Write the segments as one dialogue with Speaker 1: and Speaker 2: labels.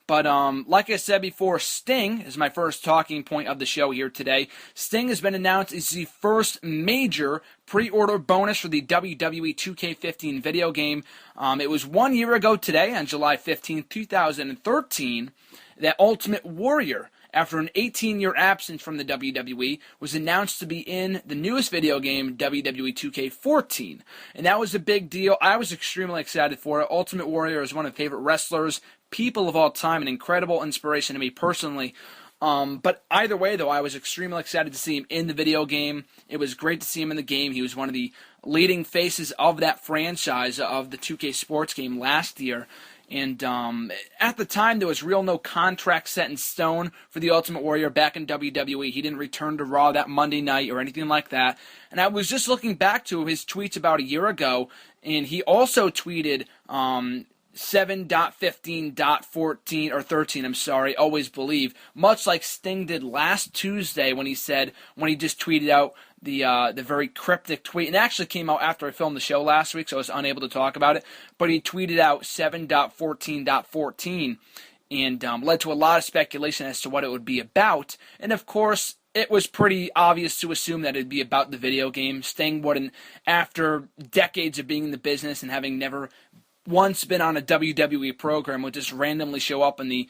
Speaker 1: But like I said before, Sting is my first talking point of the show here today. Sting has been announced as the first major pre-order bonus for the WWE 2K15 video game. It was 1 year ago today, on July 15, 2013, that Ultimate Warrior, after an 18-year absence from the WWE, was announced to be in the newest video game, WWE 2K14. And that was a big deal. I was extremely excited for it. Ultimate Warrior is one of my favorite wrestlers, people of all time, an incredible inspiration to me personally. But either way, though, I was extremely excited to see him in the video game. It was great to see him in the game. He was one of the leading faces of that franchise, of the 2K sports game last year. And at the time, there was no contract set in stone for the Ultimate Warrior back in WWE. He didn't return to Raw that Monday night or anything like that. And I was just looking back to his tweets about a year ago, and he also tweeted 7.15.14 or 13, I'm sorry, always believe, much like Sting did last Tuesday when he just tweeted out the very cryptic tweet, and it actually came out after I filmed the show last week, so I was unable to talk about it, but he tweeted out 7.14.14 and led to a lot of speculation as to what it would be about, and of course, it was pretty obvious to assume that it'd be about the video game. Sting wouldn't, after decades of being in the business and having never once been on a WWE program, would just randomly show up on the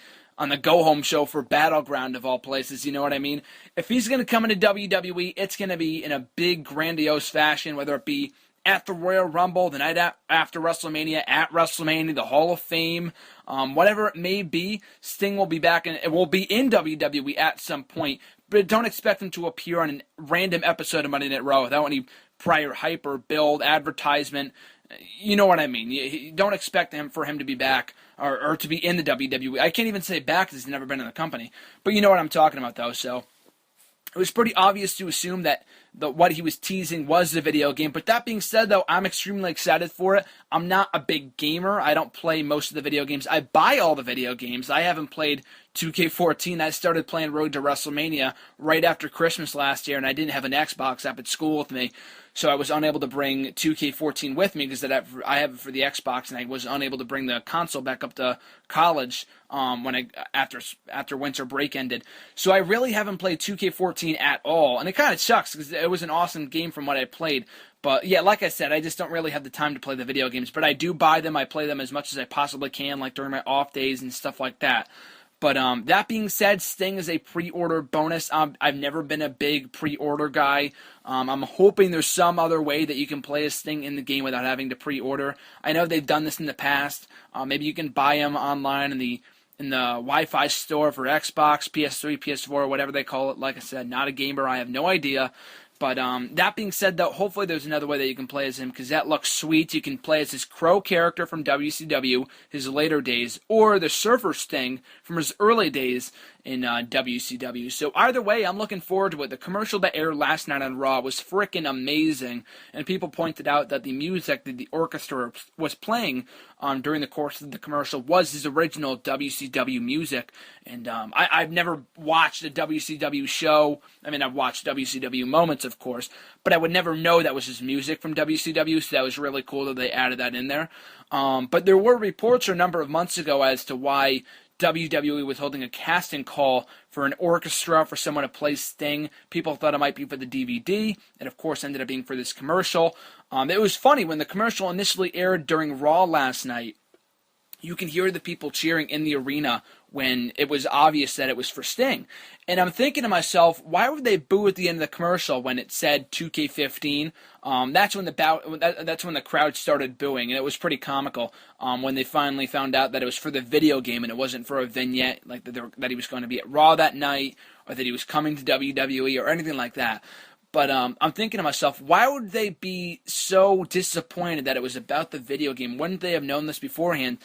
Speaker 1: go-home show for Battleground of all places, you know what I mean? If he's going to come into WWE, it's going to be in a big, grandiose fashion, whether it be at the Royal Rumble, the night after WrestleMania, at WrestleMania, the Hall of Fame, whatever it may be. Sting will be back, and it will be in WWE at some point, but don't expect him to appear on a random episode of Monday Night Raw without any prior hype or build, advertisement. You know what I mean. You don't expect for him to be back or to be in the WWE. I can't even say back because he's never been in the company. But you know what I'm talking about, though. So it was pretty obvious to assume that what he was teasing was the video game. But that being said, though, I'm extremely excited for it. I'm not a big gamer. I don't play most of the video games. I buy all the video games. I haven't played 2K14. I started playing Road to WrestleMania right after Christmas last year, and I didn't have an Xbox up at school with me. So I was unable to bring 2K14 with me because I have it for the Xbox, and I was unable to bring the console back up to college after winter break ended. So I really haven't played 2K14 at all, and it kind of sucks because it was an awesome game from what I played. But yeah, like I said, I just don't really have the time to play the video games. But I do buy them. I play them as much as I possibly can, like during my off days and stuff like that. But that being said, Sting is a pre-order bonus. I've never been a big pre-order guy. I'm hoping there's some other way that you can play as Sting in the game without having to pre-order. I know they've done this in the past. Maybe you can buy them online in the Wi-Fi store for Xbox, PS3, PS4, whatever they call it. Like I said, not a gamer. I have no idea. But that being said, though, hopefully there's another way that you can play as him, because that looks sweet. You can play as his Crow character from WCW, his later days, or the Surfer Sting from his early days in WCW. So either way, I'm looking forward to it. The commercial that aired last night on Raw was freaking amazing, and people pointed out that the music that the orchestra was playing during the course of the commercial was his original WCW music. And I've never watched a WCW show. I mean, I've watched WCW moments, of course, but I would never know that was his music from WCW, so that was really cool that they added that in there. But there were reports a number of months ago as to why WWE was holding a casting call for an orchestra for someone to play Sting. People thought it might be for the DVD. It, of course, ended up being for this commercial. It was funny, when the commercial initially aired during Raw last night, you can hear the people cheering in the arena when it was obvious that it was for Sting. And I'm thinking to myself, why would they boo at the end of the commercial when it said 2K15? That's when the crowd started booing, and it was pretty comical when they finally found out that it was for the video game and it wasn't for a vignette, like that he was going to be at Raw that night, or that he was coming to WWE or anything like that. But I'm thinking to myself, why would they be so disappointed that it was about the video game? Wouldn't they have known this beforehand?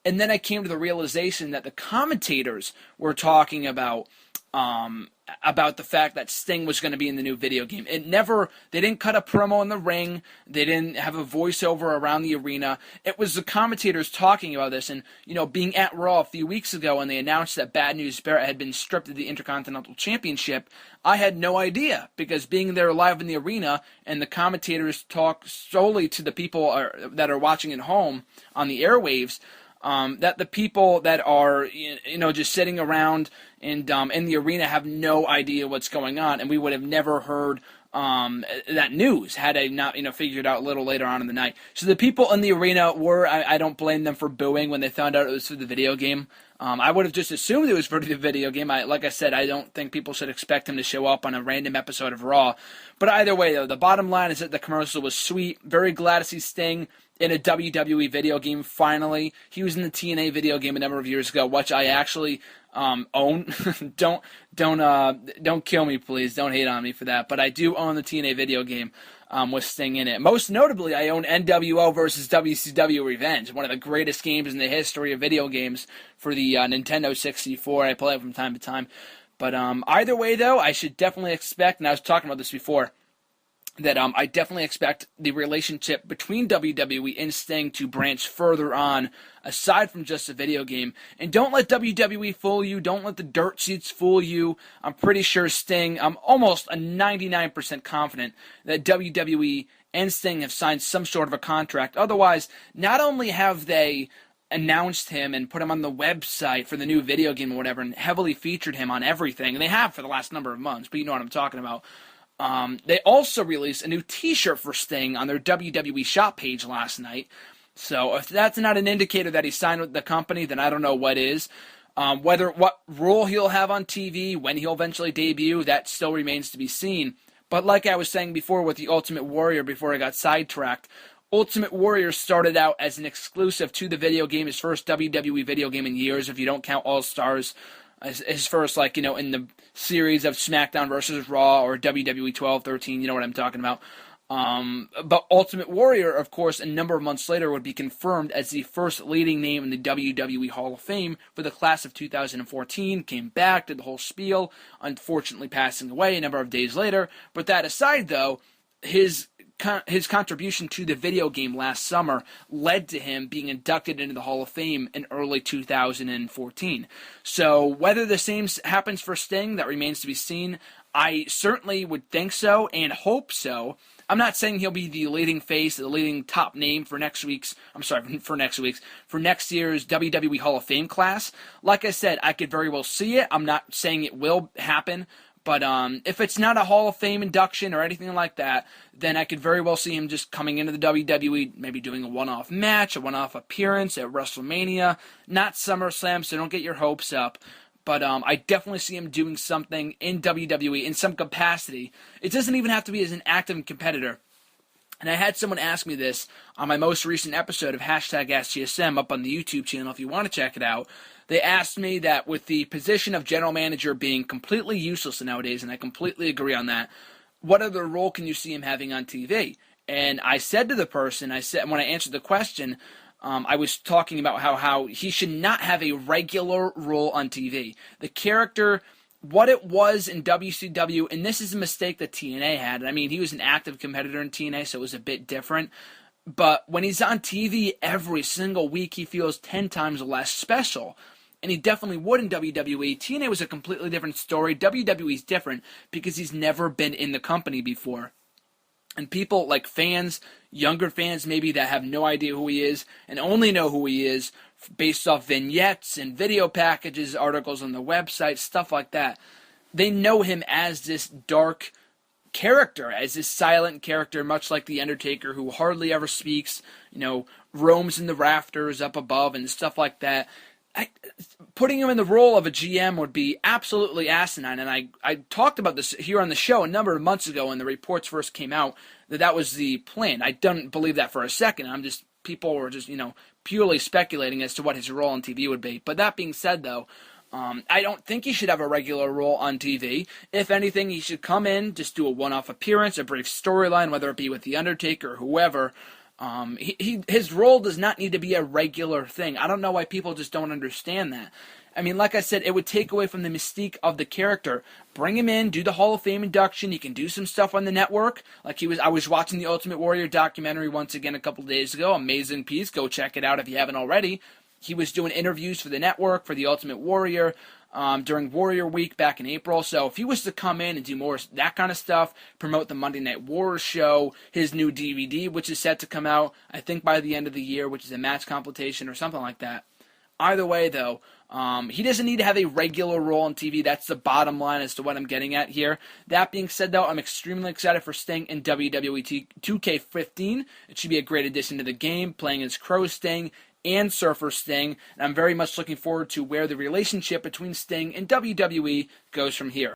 Speaker 1: And then I came to the realization that the commentators were talking about the fact that Sting was going to be in the new video game. They didn't cut a promo in the ring. They didn't have a voiceover around the arena. It was the commentators talking about this. And, being at Raw a few weeks ago when they announced that Bad News Barrett had been stripped of the Intercontinental Championship, I had no idea, because being there live in the arena and the commentators talk solely to the people that are watching at home on the airwaves, that the people that are, just sitting around and in the arena have no idea what's going on, and we would have never heard that news had I not, figured out a little later on in the night. So the people in the arena I don't blame them for booing when they found out it was for the video game. I would have just assumed it was for the video game. Like I said, I don't think people should expect him to show up on a random episode of Raw. But either way, though, the bottom line is that the commercial was sweet. Very glad to see Sting in a WWE video game, finally. He was in the TNA video game a number of years ago, which I actually own. Don't kill me, please. Don't hate on me for that. But I do own the TNA video game with Sting in it. Most notably, I own NWO versus WCW Revenge, one of the greatest games in the history of video games for the Nintendo 64. I play it from time to time. But either way, though, I should definitely expect, and I was talking about this before, that I definitely expect the relationship between WWE and Sting to branch further on, aside from just a video game. And don't let WWE fool you. Don't let the dirt sheets fool you. I'm pretty sure Sting, I'm almost a 99% confident that WWE and Sting have signed some sort of a contract. Otherwise, not only have they announced him and put him on the website for the new video game or whatever and heavily featured him on everything, and they have for the last number of months, but you know what I'm talking about. They also released a new t-shirt for Sting on their WWE shop page last night. So if that's not an indicator that he signed with the company, then I don't know what is. What role he'll have on TV, when he'll eventually debut, that still remains to be seen. But like I was saying before with the Ultimate Warrior before I got sidetracked, Ultimate Warrior started out as an exclusive to the video game, his first WWE video game in years, if you don't count All Stars. His first, in the series of SmackDown versus Raw or WWE 12-13, you know what I'm talking about. But Ultimate Warrior, of course, a number of months later would be confirmed as the first leading name in the WWE Hall of Fame for the class of 2014, came back, did the whole spiel, unfortunately passing away a number of days later. But that aside, though, his contribution to the video game last summer led to him being inducted into the Hall of Fame in early 2014. So whether the same happens for Sting, that remains to be seen. I certainly would think so and hope so. I'm not saying he'll be the leading face, the leading top name for next year's WWE Hall of Fame class. Like I said, I could very well see it. I'm not saying it will happen. But if it's not a Hall of Fame induction or anything like that, then I could very well see him just coming into the WWE, maybe doing a one-off match, a one-off appearance at WrestleMania, not SummerSlam, so don't get your hopes up. But I definitely see him doing something in WWE in some capacity. It doesn't even have to be as an active competitor. And I had someone ask me this on my most recent episode of #AskGSM up on the YouTube channel if you want to check it out. They asked me that with the position of general manager being completely useless nowadays, and I completely agree on that, what other role can you see him having on TV? And I said to the person, when I answered the question, I was talking about how he should not have a regular role on TV. The character, what it was in WCW, and this is a mistake that TNA had. I mean, he was an active competitor in TNA, so it was a bit different. But when he's on TV every single week, he feels 10 times less special. And he definitely would in WWE. TNA was a completely different story. WWE's different because he's never been in the company before. And people like fans, younger fans maybe, that have no idea who he is and only know who he is based off vignettes and video packages, articles on the website, stuff like that. They know him as this dark character, as this silent character, much like The Undertaker, who hardly ever speaks, roams in the rafters up above and stuff like that. Putting him in the role of a GM would be absolutely asinine, and I talked about this here on the show a number of months ago when the reports first came out that was the plan. I don't believe that for a second. People were just, purely speculating as to what his role on TV would be. But that being said, though, I don't think he should have a regular role on TV. If anything, he should come in, just do a one-off appearance, a brief storyline, whether it be with The Undertaker or whoever. His role does not need to be a regular thing. I don't know why people just don't understand that. I mean, like I said, it would take away from the mystique of the character. Bring him in, do the Hall of Fame induction. He can do some stuff on the network. I was watching the Ultimate Warrior documentary once again a couple of days ago. Amazing piece. Go check it out if you haven't already. He was doing interviews for the network, for the Ultimate Warrior, during Warrior Week back in April. So if he was to come in and do more of that kind of stuff, promote the Monday Night Wars show, his new DVD, which is set to come out, I think by the end of the year, which is a match compilation or something like that. Either way, though, he doesn't need to have a regular role on TV. That's the bottom line as to what I'm getting at here. That being said, though, I'm extremely excited for Sting in WWE 2K15. It should be a great addition to the game, playing as Crow Sting and Surfer Sting. And I'm very much looking forward to where the relationship between Sting and WWE goes from here.